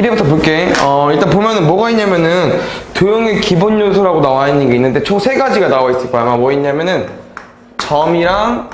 미래부터 볼게. 일단 보면은 뭐가 있냐면은 도형의 기본 요소라고 나와 있는 게 있는데 총 3가지가 나와 있을 거야. 아마 뭐 있냐면은 점이랑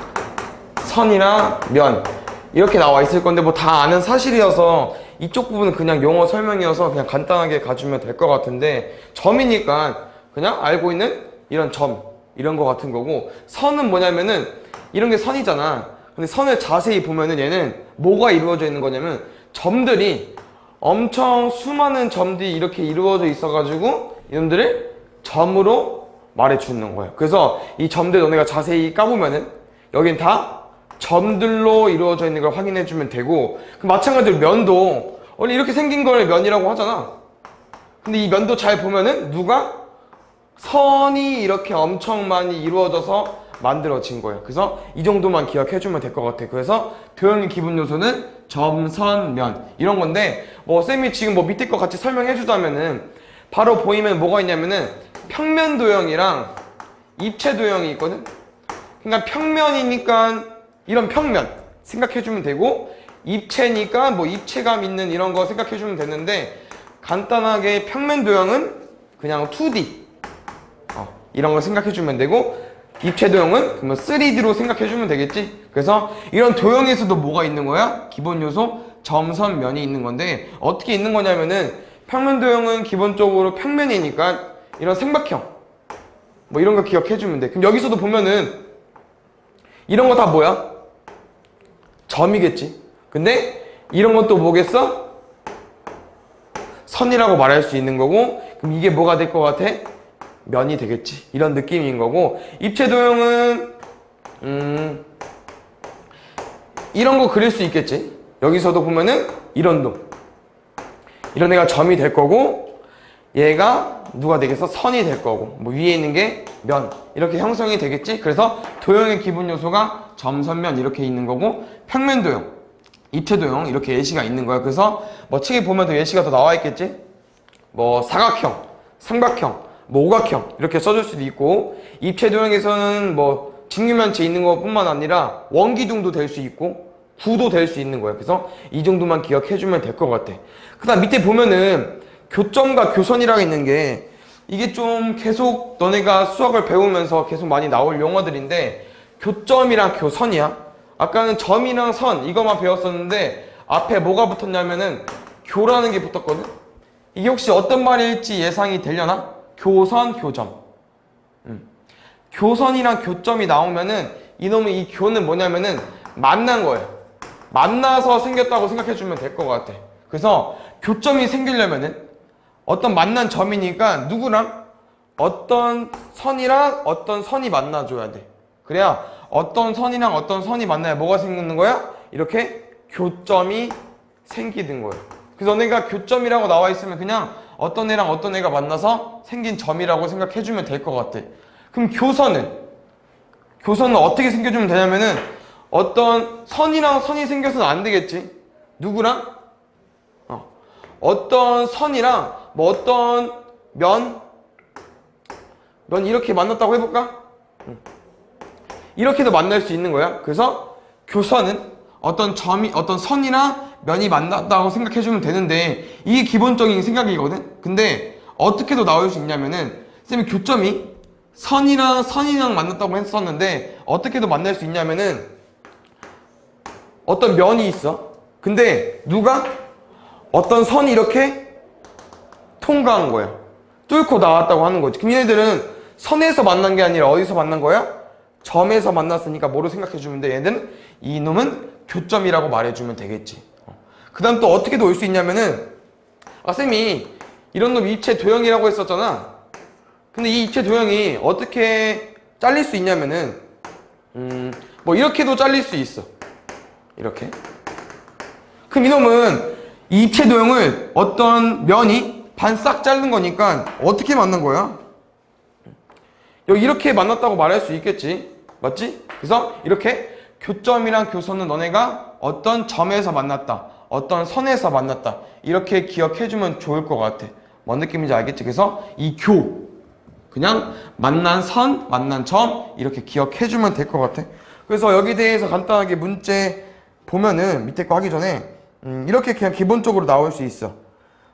선이랑 면 이렇게 나와 있을 건데 뭐 다 아는 사실이어서 이쪽 부분은 그냥 용어 설명이어서 그냥 간단하게 가주면 될 것 같은데, 점이니까 그냥 알고 있는 이런 점 이런 거 같은 거고, 선은 뭐냐면은 이런 게 선이잖아. 근데 선을 자세히 보면은 얘는 뭐가 이루어져 있는 거냐면 점들이 엄청 수많은 점들이 이렇게 이루어져 있어가지고 이놈들을 점으로 말해주는 거예요. 그래서 이 점들 너네가 자세히 까보면은 여긴 다 점들로 이루어져 있는 걸 확인해주면 되고, 마찬가지로 면도 원래 이렇게 생긴 걸 면이라고 하잖아. 근데 이 면도 잘 보면은 누가 선이 이렇게 엄청 많이 이루어져서 만들어진 거예요. 그래서 이 정도만 기억해주면 될 것 같아. 그래서 도형의 기본 요소는 점, 선, 면 이런 건데, 뭐 쌤이 지금 뭐 밑에 거 같이 설명해주자면은 바로 보이면 뭐가 있냐면은 평면 도형이랑 입체 도형이 있거든. 그러니까 평면이니까 이런 평면 생각해주면 되고, 입체니까 뭐 입체감 있는 이런 거 생각해주면 되는데, 간단하게 평면 도형은 그냥 2D 이런 거 생각해주면 되고, 입체 도형은 그러면 3D로 생각해주면 되겠지. 그래서 이런 도형에서도 뭐가 있는 거야? 기본 요소 점, 선, 면이 있는 건데, 어떻게 있는 거냐면은 평면 도형은 기본적으로 평면이니까 이런 삼각형 뭐 이런 거 기억해주면 돼. 그럼 여기서도 보면은 이런 거 다 뭐야? 점이겠지. 근데 이런 것도 뭐겠어? 선이라고 말할 수 있는 거고, 그럼 이게 뭐가 될 것 같아? 면이 되겠지. 이런 느낌인 거고, 입체 도형은 이런 거 그릴 수 있겠지. 여기서도 보면은 이런 애가 점이 될 거고, 얘가 누가 되겠어? 선이 될 거고, 뭐 위에 있는 게 면 이렇게 형성이 되겠지. 그래서 도형의 기본 요소가 점, 선, 면 이렇게 있는 거고, 평면 도형, 입체 도형 이렇게 예시가 있는 거야. 그래서 뭐 책에 보면 더 예시가 더 나와 있겠지. 뭐 사각형, 삼각형, 뭐 오각형 이렇게 써줄 수도 있고, 입체 도형에서는 뭐 직류면체 있는 것뿐만 아니라 원기둥도 될 수 있고 구도 될 수 있는 거예요. 그래서 이 정도만 기억해주면 될 것 같아. 그 다음 밑에 보면은 교점과 교선이라고 있는 게, 이게 좀 계속 너네가 수학을 배우면서 계속 많이 나올 용어들인데, 교점이랑 교선이야. 아까는 점이랑 선 이것만 배웠었는데 앞에 뭐가 붙었냐면은 교라는 게 붙었거든. 이게 혹시 어떤 말일지 예상이 되려나? 교선, 교점. 교선이랑 교점이 나오면은 이놈의 이 교는 뭐냐면은 만난 거예요. 만나서 생겼다고 생각해주면 될 것 같아. 그래서 교점이 생기려면은 어떤 만난 점이니까 누구랑 어떤 선이랑 어떤 선이 만나줘야 돼. 그래야 어떤 선이랑 어떤 선이 만나야 뭐가 생기는 거야? 이렇게 교점이 생기는 거예요. 그래서 너네가 교점이라고 나와 있으면 그냥 어떤 애랑 어떤 애가 만나서 생긴 점이라고 생각해주면 될 것 같아. 그럼 교선은 어떻게 생겨주면 되냐면은 어떤 선이랑 선이 생겨서는 안 되겠지. 누구랑? 어떤 선이랑 뭐 어떤 면 이렇게 만났다고 해볼까? 이렇게도 만날 수 있는 거야. 그래서 교선은 어떤 선이나 면이 만났다고 생각해주면 되는데, 이게 기본적인 생각이거든. 근데 어떻게도 나올 수 있냐면은, 쌤이 교점이 선이랑 만났다고 했었는데 어떻게도 만날 수 있냐면은, 어떤 면이 있어. 근데 누가 어떤 선이 이렇게 통과한 거야. 뚫고 나왔다고 하는 거지. 그럼 얘네들은 선에서 만난 게 아니라 어디서 만난 거야? 점에서 만났으니까 뭐로 생각해주면 돼? 얘네들은 이놈은 교점이라고 말해주면 되겠지. 그 다음 또 어떻게 올 수 있냐면은, 쌤이 이런 놈 입체 도형이라고 했었잖아. 근데 이 입체 도형이 어떻게 잘릴 수 있냐면은 뭐 이렇게도 잘릴 수 있어. 이렇게. 그럼 이놈은 이 입체 도형을 어떤 면이 반 싹 자른 거니까 어떻게 만난 거야? 여기 이렇게 만났다고 말할 수 있겠지. 맞지? 그래서 이렇게 교점이랑 교선은 너네가 어떤 점에서 만났다, 어떤 선에서 만났다 이렇게 기억해주면 좋을 것 같아. 뭔 느낌인지 알겠지? 그래서 이 그냥 만난 선, 만난 점 이렇게 기억해주면 될 것 같아. 그래서 여기 대해서 간단하게 문제 보면은 밑에 거 하기 전에 이렇게 그냥 기본적으로 나올 수 있어.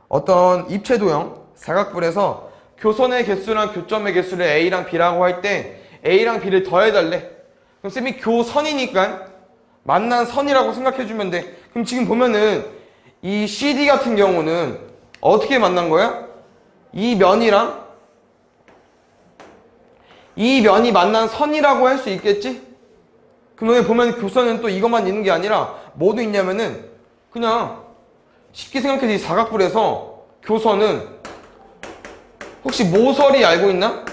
어떤 입체도형 사각뿔에서 교선의 개수랑 교점의 개수를 A랑 B라고 할 때 A랑 B를 더해달래. 그럼 쌤이 교선이니까 만난 선이라고 생각해주면 돼. 그럼 지금 보면은 이 CD 같은 경우는 어떻게 만난 거야? 이 면이랑 이 면이 만난 선이라고 할 수 있겠지? 그럼 여기 보면 교선은 또 이것만 있는 게 아니라 뭐도 있냐면은 그냥 쉽게 생각해서 이 사각뿔에서 교선은 혹시 모서리 알고 있나?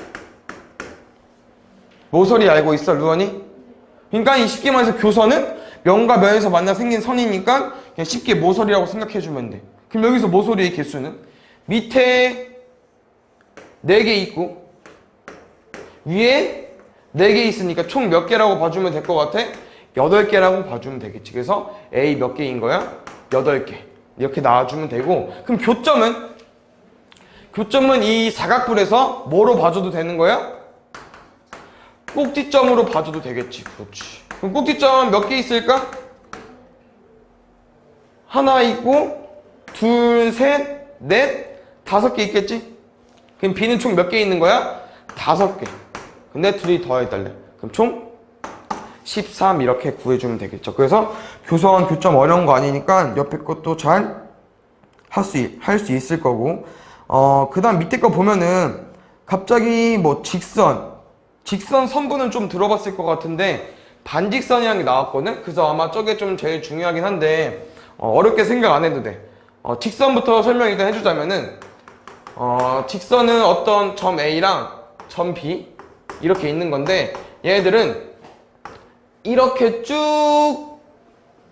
모서리 알고 있어, 루언이? 그러니까 이 쉽게 말해서 교선은 면과 면에서 만나 생긴 선이니까 그냥 쉽게 모서리라고 생각해주면 돼. 그럼 여기서 모서리의 개수는 밑에 4개 있고 위에 4개 있으니까 총 몇 개라고 봐주면 될 것 같아? 8개라고 봐주면 되겠지. 그래서 A 몇 개인 거야? 8개. 이렇게 나와주면 되고, 그럼 교점은 이 사각뿔에서 뭐로 봐줘도 되는 거야? 꼭지점으로 봐줘도 되겠지. 그렇지. 그럼 꼭지점 몇 개 있을까? 하나 있고 둘, 셋, 넷, 5개 있겠지? 그럼 B는 총 몇 개 있는 거야? 5개. 근데 둘이 더해달래. 그럼 총 13 이렇게 구해주면 되겠죠. 그래서 교선, 교점 어려운 거 아니니까 옆에 것도 잘 할 수 있을 거고, 그 다음 밑에 거 보면은 갑자기 뭐 직선 선분은 좀 들어봤을 것 같은데 반직선이라는 게 나왔거든? 그래서 아마 저게 좀 제일 중요하긴 한데 어렵게 생각 안 해도 돼. 직선부터 설명 일단 해주자면은 직선은 어떤 점 A랑 점 B 이렇게 있는 건데 얘네들은 이렇게 쭉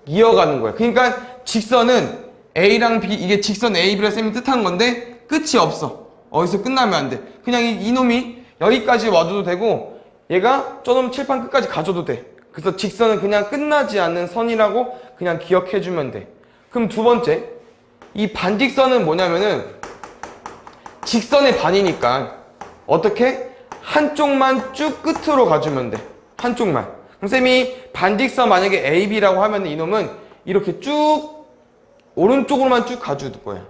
이어가는 거야. 그러니까 직선은 A랑 B, 이게 직선 A, B를 쌤이 뜻하는 건데 끝이 없어. 어디서 끝나면 안 돼. 그냥 이놈이 여기까지 와줘도 되고 얘가 저놈 칠판 끝까지 가줘도 돼. 그래서 직선은 그냥 끝나지 않는 선이라고 그냥 기억해주면 돼. 그럼 두 번째, 이 반직선은 뭐냐면은 직선의 반이니까 어떻게? 한쪽만 쭉 끝으로 가주면 돼. 한쪽만. 그럼 쌤이 반직선 만약에 AB라고 하면 이놈은 이렇게 쭉 오른쪽으로만 쭉 가줄 거야.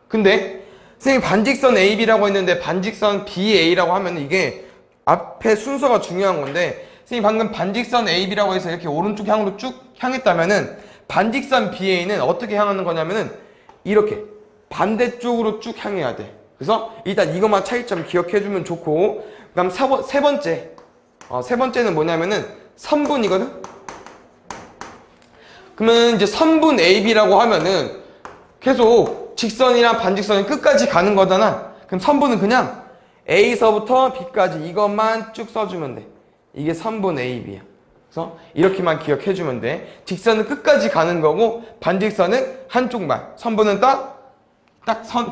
근데 선생님이 반직선 AB라고 했는데 반직선 BA라고 하면 이게 앞에 순서가 중요한 건데 선생님이 방금 반직선 AB라고 해서 이렇게 오른쪽 향으로 쭉 향했다면은 반직선 BA는 어떻게 향하는 거냐면은 이렇게 반대쪽으로 쭉 향해야 돼. 그래서 일단 이것만 차이점 기억해주면 좋고, 그 다음 세 번째는 뭐냐면은 선분이거든? 그러면 이제 선분 AB라고 하면은 계속 직선이랑 반직선이 끝까지 가는 거잖아. 그럼 선분은 그냥 A서부터 B까지 이것만 쭉 써주면 돼. 이게 선분 AB야. 그래서 이렇게만 기억해주면 돼. 직선은 끝까지 가는 거고 반직선은 한쪽만. 선분은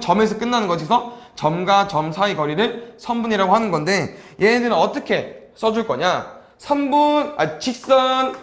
점에서 끝나는 거지. 그래서 점과 점 사이 거리를 선분이라고 하는 건데 얘네들은 어떻게 써줄 거냐? 직선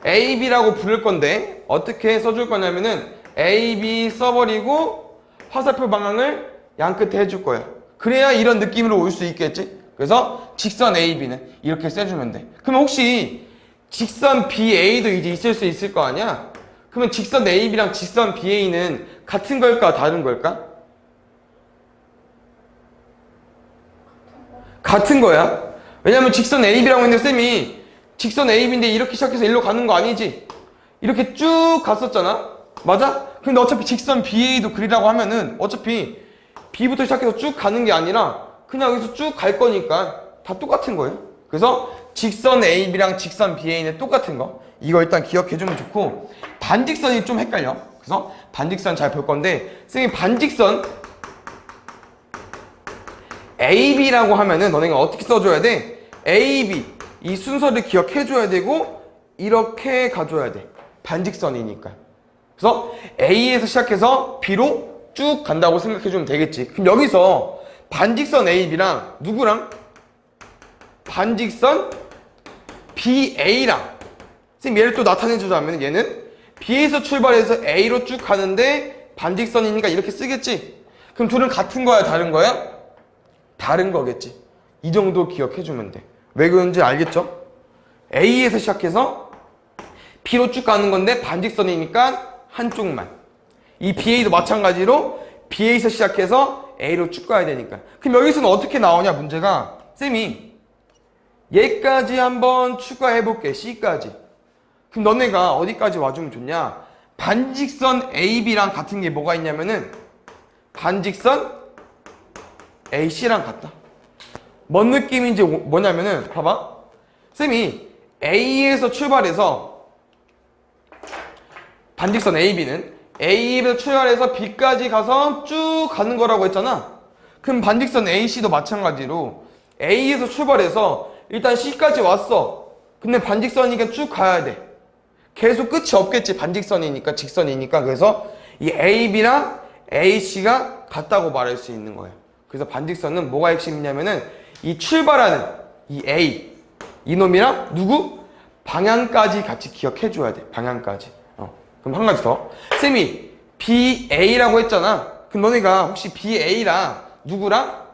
AB라고 부를 건데 어떻게 써줄 거냐면은 AB 써버리고 화살표 방향을 양 끝에 해줄 거야. 그래야 이런 느낌으로 올 수 있겠지? 그래서 직선 AB는 이렇게 써주면 돼. 그럼 혹시 직선 BA도 이제 있을 수 있을 거 아니야? 그러면 직선 AB랑 직선 BA는 같은 걸까 다른 걸까? 같은 거야. 왜냐면 직선 AB라고 했는데 쌤이 직선 AB인데 이렇게 시작해서 일로 가는 거 아니지? 이렇게 쭉 갔었잖아? 맞아? 근데 어차피 직선 BA도 그리라고 하면은 어차피 B부터 시작해서 쭉 가는 게 아니라 그냥 여기서 쭉 갈 거니까 다 똑같은 거예요. 그래서 직선 AB랑 직선 BA는 똑같은 거. 이거 일단 기억해주면 좋고, 반직선이 좀 헷갈려. 그래서 반직선 잘 볼 건데 선생님 반직선 AB라고 하면은 너네가 어떻게 써줘야 돼? AB 이 순서를 기억해줘야 되고 이렇게 가줘야 돼. 반직선이니까. 그래서 A에서 시작해서 B로 쭉 간다고 생각해주면 되겠지. 그럼 여기서 반직선 AB랑 누구랑? 반직선 BA랑 선생님 얘를 또 나타내주자면 얘는 B에서 출발해서 A로 쭉 가는데 반직선이니까 이렇게 쓰겠지? 그럼 둘은 같은 거야 다른 거야? 다른 거겠지. 이 정도 기억해주면 돼. 왜 그런지 알겠죠? A에서 시작해서 B로 쭉 가는 건데 반직선이니까 한쪽만. 이 BA도 마찬가지로 BA에서 시작해서 A로 쭉 가야 되니까. 그럼 여기서는 어떻게 나오냐 문제가 쌤이 얘까지 한번 추가해볼게. C까지. 그럼 너네가 어디까지 와주면 좋냐? 반직선 AB랑 같은 게 뭐가 있냐면은 반직선 AC랑 같다. 뭔 느낌인지 뭐냐면은 봐봐. 쌤이 A에서 출발해서 반직선 AB는 A에서 출발해서 B까지 가서 쭉 가는 거라고 했잖아. 그럼 반직선 AC도 마찬가지로 A에서 출발해서 일단 C까지 왔어. 근데 반직선이니까 쭉 가야 돼. 계속 끝이 없겠지. 반직선이니까 직선이니까. 그래서 이 AB랑 AC가 같다고 말할 수 있는 거예요. 그래서 반직선은 뭐가 핵심이냐면은 이 출발하는 이 A 이놈이랑 누구? 방향까지 같이 기억해 줘야 돼. 방향까지. 그럼 한 가지 더. 쌤이 BA라고 했잖아. 그럼 너네가 혹시 BA랑 누구랑?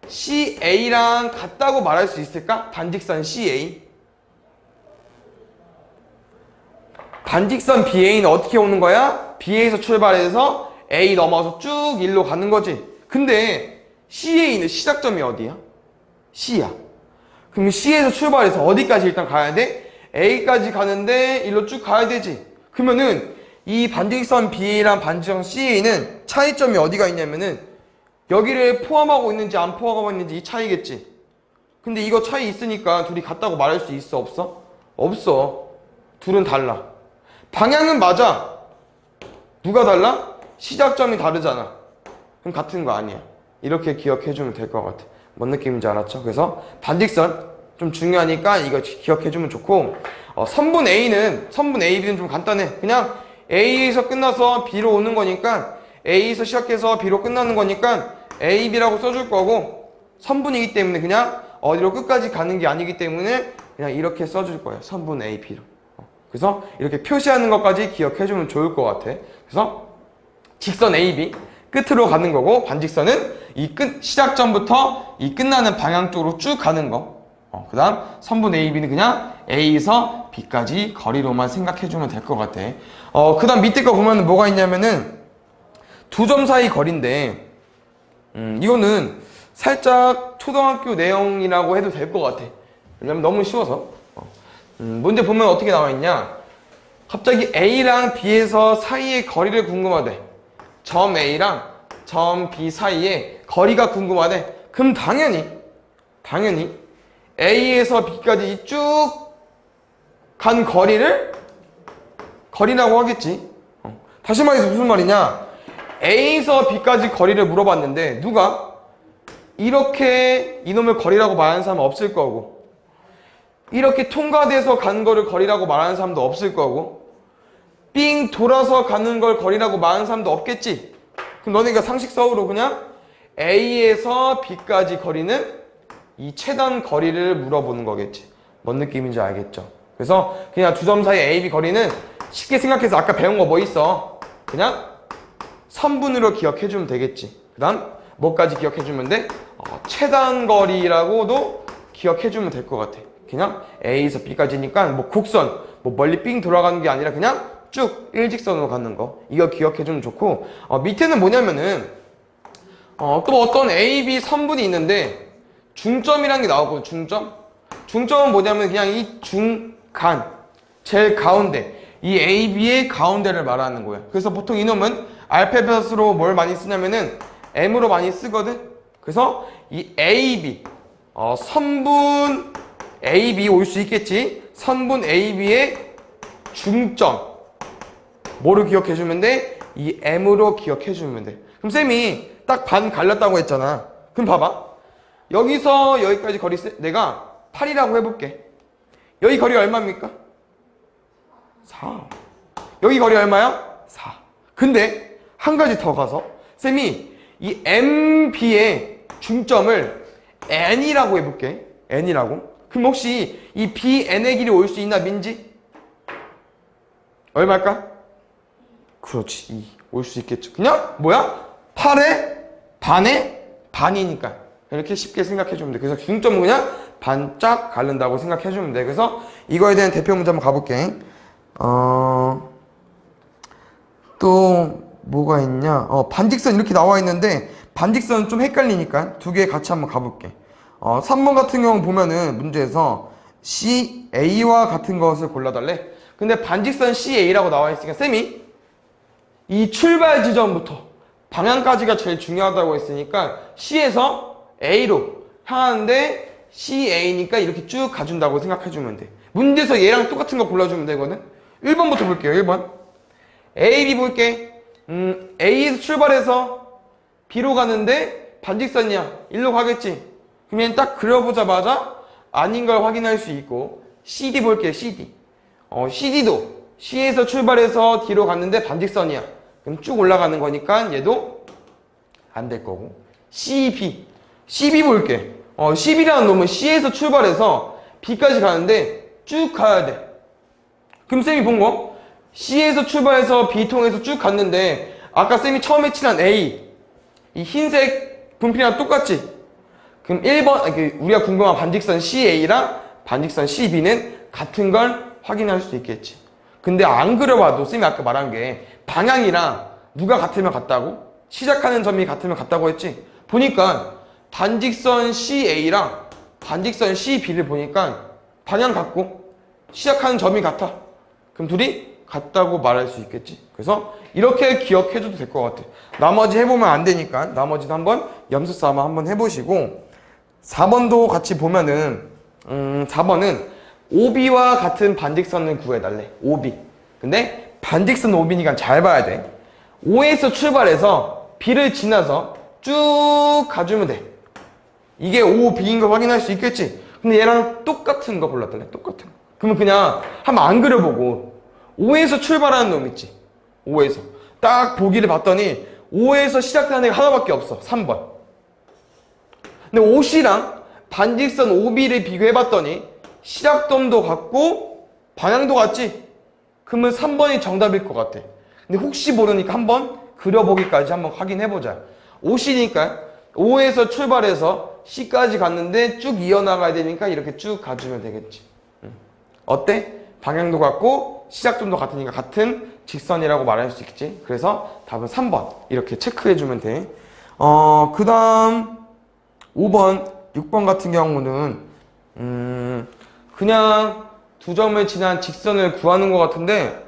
CA랑 같다고 말할 수 있을까? 반직선 CA. 반직선 BA는 어떻게 오는 거야? B에서 출발해서 A 넘어서 쭉 일로 가는 거지. 근데 CA는 시작점이 어디야? C야. 그럼 C에서 출발해서 어디까지 일단 가야 돼? A까지 가는데 일로 쭉 가야 되지. 그러면은 이 반직선 BA랑 반직선 CA는 차이점이 어디가 있냐면은 여기를 포함하고 있는지 안 포함하고 있는지 이 차이겠지. 근데 이거 차이 있으니까 둘이 같다고 말할 수 있어? 없어? 없어. 둘은 달라. 방향은 맞아. 누가 달라? 시작점이 다르잖아. 그럼 같은 거 아니야. 이렇게 기억해주면 될 것 같아. 뭔 느낌인지 알았죠? 그래서 반직선 좀 중요하니까 이거 기억해주면 좋고, 선분 A는 선분 A, B는 좀 간단해. 그냥 A에서 끝나서 B로 오는 거니까 A에서 시작해서 B로 끝나는 거니까 A, B라고 써줄 거고, 선분이기 때문에 그냥 어디로 끝까지 가는 게 아니기 때문에 그냥 이렇게 써줄 거예요. 선분 A, B로. 그래서 이렇게 표시하는 것까지 기억해주면 좋을 것 같아. 그래서 직선 AB 끝으로 가는 거고, 반직선은 이 시작점부터 이 끝나는 방향 쪽으로 쭉 가는 거. 그 다음 선분 AB는 그냥 A에서 B까지 거리로만 생각해주면 될 것 같아. 그 다음 밑에 거 보면 뭐가 있냐면은 두 점 사이 거리인데, 이거는 살짝 초등학교 내용이라고 해도 될 것 같아. 왜냐면 너무 쉬워서. 문제 보면 어떻게 나와 있냐? 갑자기 A랑 B에서 사이의 거리를 궁금하대. 점 A랑 점 B 사이의 거리가 궁금하대. 그럼 당연히 A에서 B까지 쭉 간 거리를 거리라고 하겠지. 다시 말해서 무슨 말이냐? A에서 B까지 거리를 물어봤는데 누가 이렇게 이놈을 거리라고 말하는 사람은 없을 거고, 이렇게 통과돼서 가는 거를 거리라고 말하는 사람도 없을 거고, 삥 돌아서 가는 걸 거리라고 말하는 사람도 없겠지. 그럼 너네가 상식적으로 그냥 A에서 B까지 거리는 이 최단 거리를 물어보는 거겠지. 뭔 느낌인지 알겠죠? 그래서 그냥 두 점 사이 AB 거리는 쉽게 생각해서 아까 배운 거 뭐 있어? 그냥 선분으로 기억해주면 되겠지. 그 다음 뭐까지 기억해주면 돼? 최단 거리라고도 기억해주면 될 것 같아. 그냥 A에서 B까지니까 뭐 곡선, 뭐 멀리 삥 돌아가는 게 아니라 그냥 쭉 일직선으로 가는 거. 이거 기억해주면 좋고, 밑에는 뭐냐면은 또 어떤 A, B 선분이 있는데 중점이라는 게 나오거든. 중점은 뭐냐면 그냥 이 중간, 제일 가운데, 이 A, B의 가운데를 말하는 거야. 그래서 보통 이놈은 알파벳으로 뭘 많이 쓰냐면은 M으로 많이 쓰거든. 그래서 이 A, B 선분 A, B 올 수 있겠지. 선분 A, B의 중점 뭐로 기억해주면 돼? 이 M으로 기억해주면 돼. 그럼 쌤이 딱 반 갈렸다고 했잖아. 그럼 봐봐. 여기서 여기까지 거리 내가 8이라고 해볼게. 여기 거리 얼마입니까? 4. 여기 거리 얼마야? 4. 근데 한 가지 더 가서 쌤이 이 MB의 중점을 N이라고 해볼게. N이라고. 그럼 혹시 이 BN의 길이 올 수 있나 민지? 얼마일까? 그렇지. 2. 올 수 있겠죠. 그냥 뭐야? 8의 반의 반이니까. 이렇게 쉽게 생각해주면 돼. 그래서 중점은 그냥 반짝 가른다고 생각해주면 돼. 그래서 이거에 대한 대표 문제 한번 가볼게. 또 뭐가 있냐? 반직선 이렇게 나와 있는데 반직선 좀 헷갈리니까 두 개 같이 한번 가볼게. 3번 같은 경우 보면은 문제에서 CA와 같은 것을 골라달래. 근데 반직선 CA라고 나와 있으니까 쌤이 이 출발 지점부터 방향까지가 제일 중요하다고 했으니까 C에서 A로 향하는데 CA니까 이렇게 쭉 가준다고 생각해주면 돼. 문제에서 얘랑 똑같은 거 골라주면 되거든. 1번부터 볼게요. 1번 A, B 볼게. A에서 출발해서 B로 가는데 반직선이야. 일로 가겠지. 그러면 딱 그려보자마자 아닌 걸 확인할 수 있고. CD 볼게. CD CD도 C에서 출발해서 D로 갔는데 반직선이야. 그럼 쭉 올라가는 거니까 얘도 안 될 거고. CB CB 볼게. CB라는 놈은 C에서 출발해서 B까지 가는데 쭉 가야 돼. 그럼 쌤이 본 거 C에서 출발해서 B 통해서 쭉 갔는데 아까 쌤이 처음에 칠한 A 이 흰색 분필이랑 똑같지? 그럼 1번 우리가 궁금한 반직선 CA랑 반직선 CB는 같은 걸 확인할 수 있겠지. 근데 안 그려봐도 쌤이 아까 말한 게 방향이랑 누가 같으면 같다고? 시작하는 점이 같으면 같다고 했지? 보니까 반직선 CA랑 반직선 CB를 보니까 방향 같고 시작하는 점이 같아. 그럼 둘이 같다고 말할 수 있겠지. 그래서 이렇게 기억해줘도 될 것 같아. 나머지 해보면 안 되니까 나머지도 한번 염수 싸움 한번 해보시고 4번도 같이 보면은 4번은 OB와 같은 반직선을 구해달래. OB. 근데 반직선 OB니까 잘 봐야 돼. O에서 출발해서 B를 지나서 쭉 가주면 돼. 이게 OB인 걸 확인할 수 있겠지. 근데 얘랑 똑같은 거 골랐달래. 똑같은 거. 그러면 그냥 한번 안 그려보고 O에서 출발하는 놈 있지. O에서 딱 보기를 봤더니 O에서 시작하는 애가 하나밖에 없어. 3번. 근데 OC랑 반직선 OB를 비교해봤더니 시작점도 같고 방향도 같지? 그러면 3번이 정답일 것 같아. 근데 혹시 모르니까 한번 그려보기까지 한번 확인해보자. OC니까 O에서 출발해서 C까지 갔는데 쭉 이어나가야 되니까 이렇게 쭉 가주면 되겠지. 어때? 방향도 같고 시작점도 같으니까 같은 직선이라고 말할 수 있겠지. 그래서 답은 3번 이렇게 체크해주면 돼. 그 다음 5번 6번 같은 경우는 그냥 두 점을 지난 직선을 구하는 것 같은데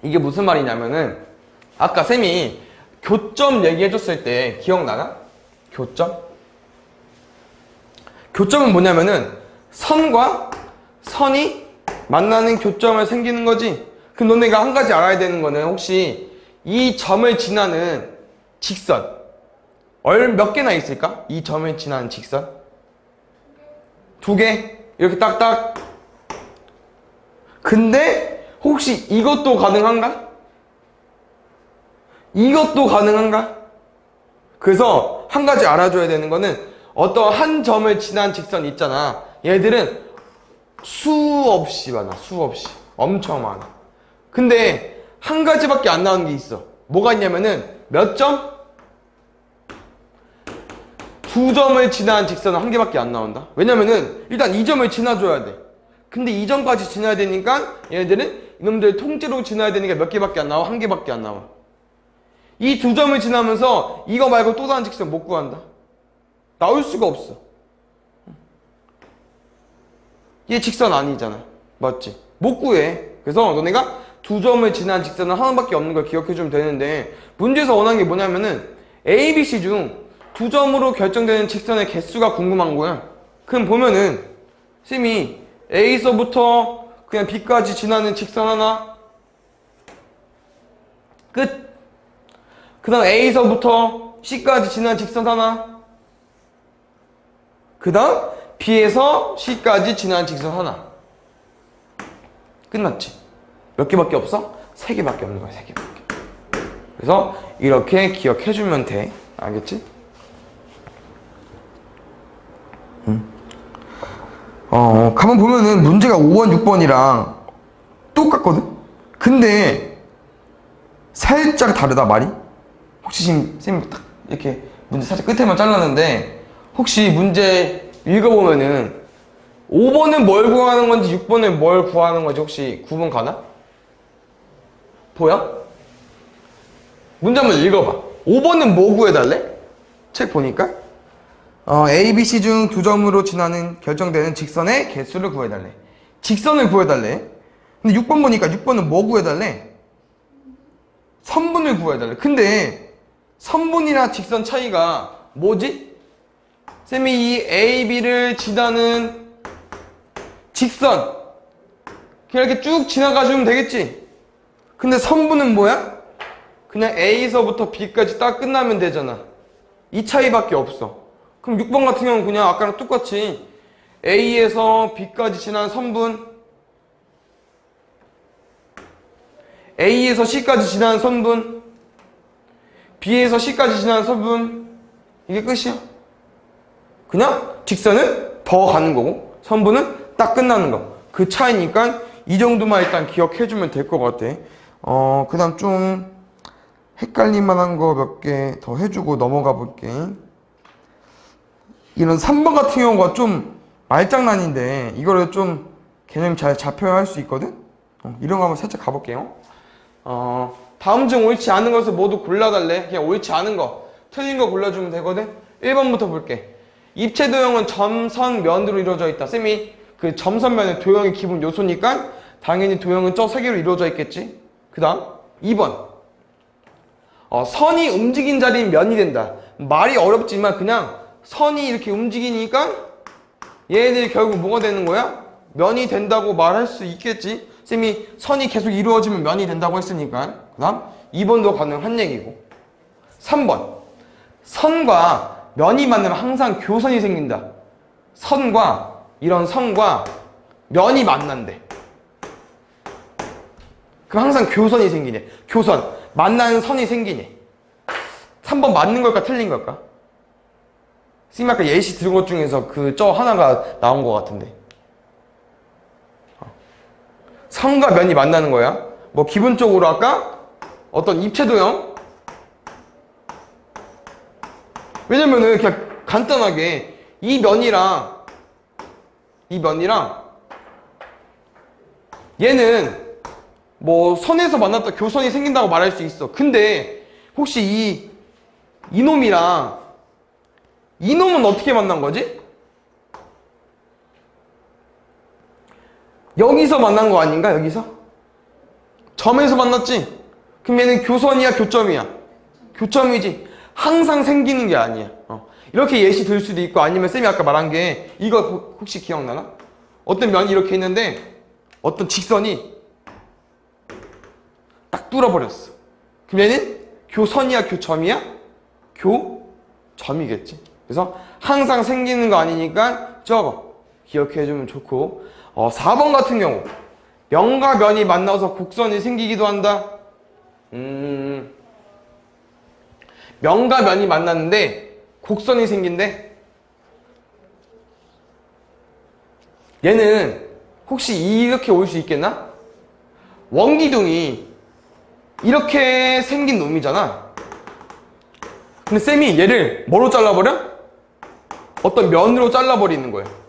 이게 무슨 말이냐면은 아까 쌤이 교점 얘기해줬을 때 기억나나? 교점? 교점은 뭐냐면은 선과 선이 만나는 교점을 생기는 거지. 그럼 너네가 한 가지 알아야 되는 거는 혹시 이 점을 지나는 직선 몇 개나 있을까? 이 점을 지나는 직선 2개 이렇게 딱딱. 근데 혹시 이것도 가능한가? 이것도 가능한가? 그래서 한 가지 알아줘야 되는 거는 어떤 한 점을 지난 직선 있잖아. 얘들은 수없이 많아. 수없이. 엄청 많아. 근데 한 가지밖에 안 나오는 게 있어. 뭐가 있냐면은 몇 점? 2점을 지난 직선은 한 개밖에 안 나온다. 왜냐면은 일단 이 점을 지나줘야 돼. 근데 이 점까지 지나야 되니까 얘네들은 이놈들 통째로 지나야 되니까 몇 개밖에 안 나와? 한 개밖에 안 나와. 이 2점을 지나면서 이거 말고 또 다른 직선 못 구한다. 나올 수가 없어. 얘 직선 아니잖아. 맞지? 못 구해. 그래서 너네가 2점을 지난 직선은 하나밖에 없는 걸 기억해주면 되는데 문제에서 원하는 게 뭐냐면은 A, B, C 중 2점으로 결정되는 직선의 개수가 궁금한 거야. 그럼 보면은 쌤이 A서부터 그냥 B까지 지나는 직선 하나 끝. 그 다음 A서부터 C까지 지나는 직선 하나. 그 다음 B에서 C까지 지나는 직선 하나. 끝났지? 몇 개밖에 없어? 3개밖에 없는 거야. 3개밖에. 그래서 이렇게 기억해주면 돼. 알겠지? 가만 보면은 문제가 5번, 6번이랑 똑같거든? 근데 살짝 다르다, 말이? 혹시 지금 쌤이 딱 이렇게 문제 살짝 끝에만 잘랐는데 혹시 문제 읽어보면은 5번은 뭘 구하는 건지 6번은 뭘 구하는 건지 혹시 구분 가나? 보여? 문제 한번 읽어봐. 5번은 뭐 구해달래? 책 보니까 A, B, C 중 두 점으로 지나는 결정되는 직선의 개수를 구해달래. 직선을 구해달래. 근데 6번 보니까 6번은 뭐 구해달래? 선분을 구해달래. 근데 선분이랑 직선 차이가 뭐지? 쌤이 이 A, B를 지나는 직선 그냥 이렇게 쭉 지나가주면 되겠지? 근데 선분은 뭐야? 그냥 A에서부터 B까지 딱 끝나면 되잖아. 이 차이밖에 없어. 그럼 6번 같은 경우는 그냥 아까랑 똑같이 A에서 B까지 지난 선분, A에서 C까지 지난 선분, B에서 C까지 지난 선분, 이게 끝이야. 그냥 직선은 더 가는 거고 선분은 딱 끝나는 거. 그 차이니까 이 정도만 일단 기억해주면 될 것 같아. 그 다음 좀 헷갈릴 만한 거 몇 개 더 해주고 넘어가 볼게. 이런 3번 같은 경우가 좀 말장난인데 이거를 좀 개념 잘 잡혀야 할 수 있거든? 이런 거 한번 살짝 가볼게요. 다음 중 옳지 않은 것을 모두 골라달래. 그냥 옳지 않은 거, 틀린 거 골라주면 되거든? 1번부터 볼게. 입체 도형은 점, 선, 면으로 이루어져 있다. 쌤이 그 점, 선, 면은 도형의 기본 요소니까 당연히 도형은 저 세 개로 이루어져 있겠지? 그 다음 2번 선이 움직인 자리는 면이 된다. 말이 어렵지만 그냥 선이 이렇게 움직이니까 얘네들이 결국 뭐가 되는 거야? 면이 된다고 말할 수 있겠지? 쌤이 선이 계속 이루어지면 면이 된다고 했으니까. 그 다음 2번도 가능한 얘기고. 3번 선과 면이 만나면 항상 교선이 생긴다. 선과 이런 선과 면이 만난대. 그럼 항상 교선이 생기네. 교선 만나는 선이 생기네. 3번 맞는 걸까 틀린 걸까? 쌤이 아까 예시 들은 것 중에서 그 저 하나가 나온 것 같은데. 선과 면이 만나는 거야. 뭐 기본적으로 아까 어떤 입체 도형. 왜냐면은 그냥 간단하게 이 면이랑 얘는 뭐 선에서 만났다 교선이 생긴다고 말할 수 있어. 근데 혹시 이놈이랑 이놈은 어떻게 만난 거지? 여기서 만난 거 아닌가? 여기서? 점에서 만났지? 그럼 얘는 교선이야 교점이야? 교점이지. 항상 생기는 게 아니야. 이렇게 예시 들 수도 있고 아니면 쌤이 아까 말한 게 이거 혹시 기억나나? 어떤 면이 이렇게 있는데 어떤 직선이 딱 뚫어버렸어. 그럼 얘는 교선이야 교점이야? 교점이겠지. 그래서 항상 생기는 거 아니니까 저거 기억해주면 좋고. 4번 같은 경우 면과 면이 만나서 곡선이 생기기도 한다. 면과 면이 만났는데 곡선이 생긴대. 얘는 혹시 이렇게 올 수 있겠나? 원기둥이 이렇게 생긴 놈이잖아. 근데 쌤이 얘를 뭐로 잘라버려? 어떤 면으로 잘라버리는 거예요.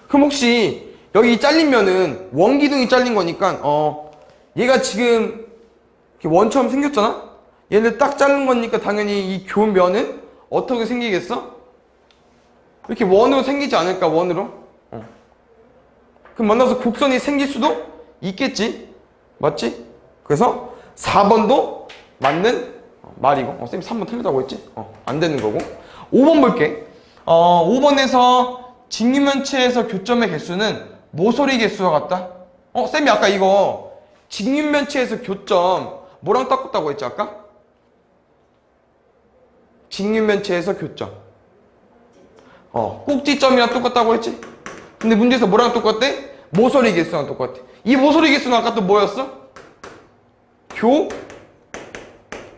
그럼 혹시 여기 잘린 면은 원기둥이 잘린 거니까 얘가 지금 이렇게 원처럼 생겼잖아? 얘를 딱 자른 거니까 당연히 이 교면은 어떻게 생기겠어? 이렇게 원으로 생기지 않을까? 원으로? 그럼 만나서 곡선이 생길 수도 있겠지? 맞지? 그래서 4번도 맞는 말이고. 쌤이 3번 틀리다고 했지? 안 되는 거고. 5번 볼게. 5번에서 직육면체에서 교점의 개수는 모서리 개수와 같다. 쌤이 아까 이거 직육면체에서 교점 뭐랑 똑같다고 했지 아까? 직육면체에서 교점 꼭지점이랑 똑같다고 했지? 근데 문제에서 뭐랑 똑같대? 모서리 개수랑 똑같아. 이 모서리 개수는 아까 또 뭐였어?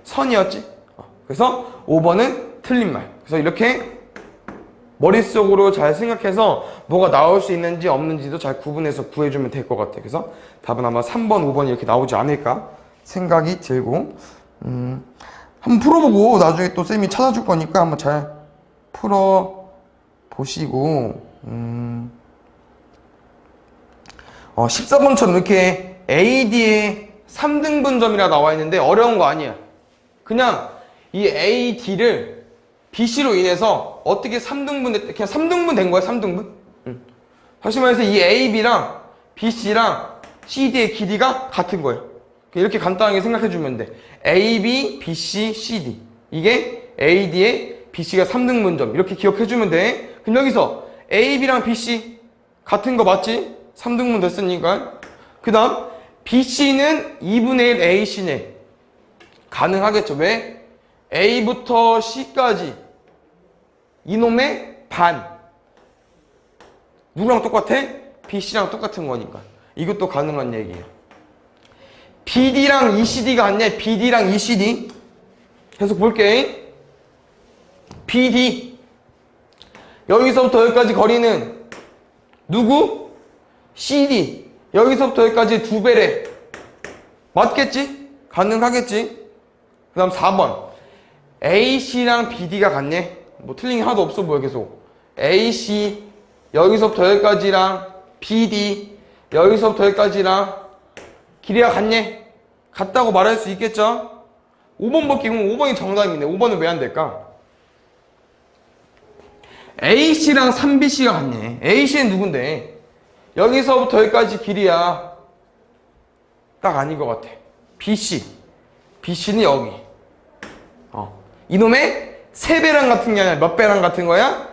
교선이었지? 그래서 5번은 틀린 말. 그래서 이렇게 머릿속으로 잘 생각해서 뭐가 나올 수 있는지 없는지도 잘 구분해서 구해주면 될 것 같아. 그래서 답은 아마 3번, 5번 이렇게 나오지 않을까 생각이 들고. 한번 풀어보고 나중에 또 쌤이 찾아줄 거니까 한번 잘 풀어보시고 14번처럼 이렇게 AD의 3등분점이라 나와 있는데 어려운 거 아니야. 그냥 이 A, D를 BC로 인해서 어떻게 3등분, 그냥 3등분 된 거야, 3등분? 다시 말해서 이 A, B랑 BC랑 CD의 길이가 같은 거예요. 이렇게 간단하게 생각해주면 돼. A, B, BC, CD. 이게 A, D의 BC가 3등분점. 이렇게 기억해주면 돼. 그럼 여기서 A, B랑 BC 같은 거 맞지? 3등분 됐으니까. 그 다음 BC는 2분의 1 AC네. 가능하겠죠. 왜? A부터 C까지 이놈의 반. 누구랑 똑같아? BC랑 똑같은 거니까. 이것도 가능한 얘기예요. BD랑 ECD가 같네. BD랑 ECD. 계속 볼게. BD. 여기서부터 여기까지 거리는 누구? CD. 여기서부터 여기까지 2배래. 맞겠지? 가능하겠지? 그 다음 4번. AC랑 BD가 같네. 뭐 틀린 게 하나도 없어 보여 계속. AC 여기서부터 여기까지랑 BD 여기서부터 여기까지랑 길이가 같네. 같다고 말할 수 있겠죠? 5번 볼게. 그럼 5번이 정답이네. 5번은 왜 안 될까? AC랑 3BC가 같네. AC는 누군데? 여기서부터 여기까지 길이야. 딱 아닌 것 같아. BC. BC는 여기. 이놈의 3배랑 같은 게 아니라 몇 배랑 같은 거야?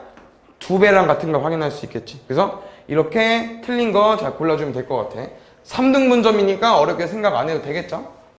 2배랑 같은 걸 확인할 수 있겠지. 그래서 이렇게 틀린 거 잘 골라주면 될 것 같아. 3등분점이니까 어렵게 생각 안 해도 되겠죠?